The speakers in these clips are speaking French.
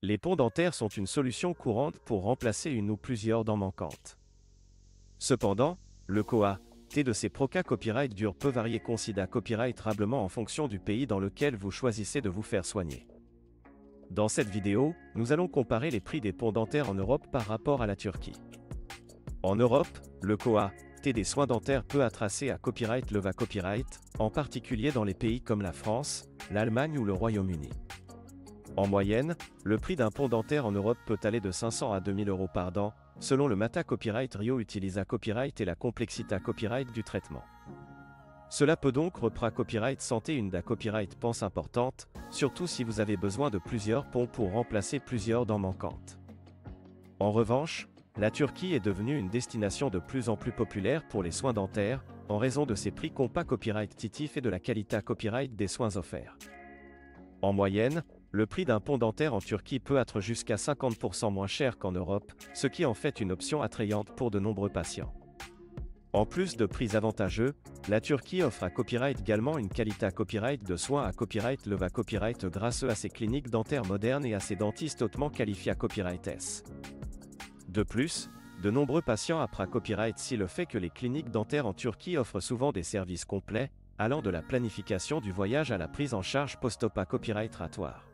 Les ponts dentaires sont une solution courante pour remplacer une ou plusieurs dents manquantes. Cependant, le QA/T de ces Proca Copyright Dure peut varier considérablement en fonction du pays dans lequel vous choisissez de vous faire soigner. Dans cette vidéo, nous allons comparer les prix des ponts dentaires en Europe par rapport à la Turquie. En Europe, le QA/T des soins dentaires peut être tracé à Copyright Leva Copyright, en particulier dans les pays comme la France, l'Allemagne ou le Royaume-Uni. En moyenne, le prix d'un pont dentaire en Europe peut aller de 500 à 2000 € par dent, selon le Mata Copyright Rio Utilisa Copyright et la complexité copyright du traitement. Cela peut donc reprendre Copyright Santé une da Copyright pense importante, surtout si vous avez besoin de plusieurs ponts pour remplacer plusieurs dents manquantes. En revanche, la Turquie est devenue une destination de plus en plus populaire pour les soins dentaires, en raison de ses prix compas copyright titif et de la qualité copyright des soins offerts. En moyenne, le prix d'un pont dentaire en Turquie peut être jusqu'à 50% moins cher qu'en Europe, ce qui en fait une option attrayante pour de nombreux patients. En plus de prix avantageux, la Turquie offre à Copyright également une qualité copyright de soins à Copyright Leva Copyright grâce à ses cliniques dentaires modernes et à ses dentistes hautement qualifiés à Copyright S. De plus, de nombreux patients apprennent Copyright si le fait que les cliniques dentaires en Turquie offrent souvent des services complets, allant de la planification du voyage à la prise en charge post-op à Copyright ratoire.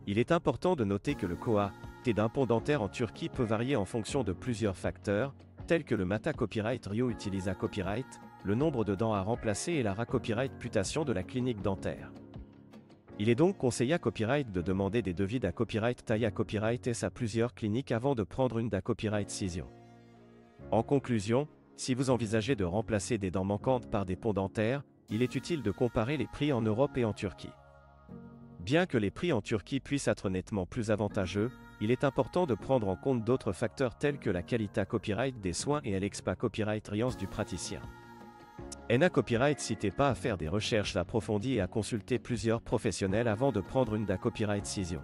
Il est important de noter que le QA/T d'un pont dentaire en Turquie peut varier en fonction de plusieurs facteurs, tels que le Mata Copyright Rio Utilisa Copyright, le nombre de dents à remplacer et la copyright réputation de la clinique dentaire. Il est donc conseillé à Copyright de demander des devis da Copyright taille à Copyright S à plusieurs cliniques avant de prendre une da Copyright Cision. En conclusion, si vous envisagez de remplacer des dents manquantes par des ponts dentaires, il est utile de comparer les prix en Europe et en Turquie. Bien que les prix en Turquie puissent être nettement plus avantageux, il est important de prendre en compte d'autres facteurs tels que la qualité copyright des soins et l'expa copyright riance du praticien. NA Copyright n'hésitez pas à faire des recherches approfondies et à consulter plusieurs professionnels avant de prendre une da Copyright Cision.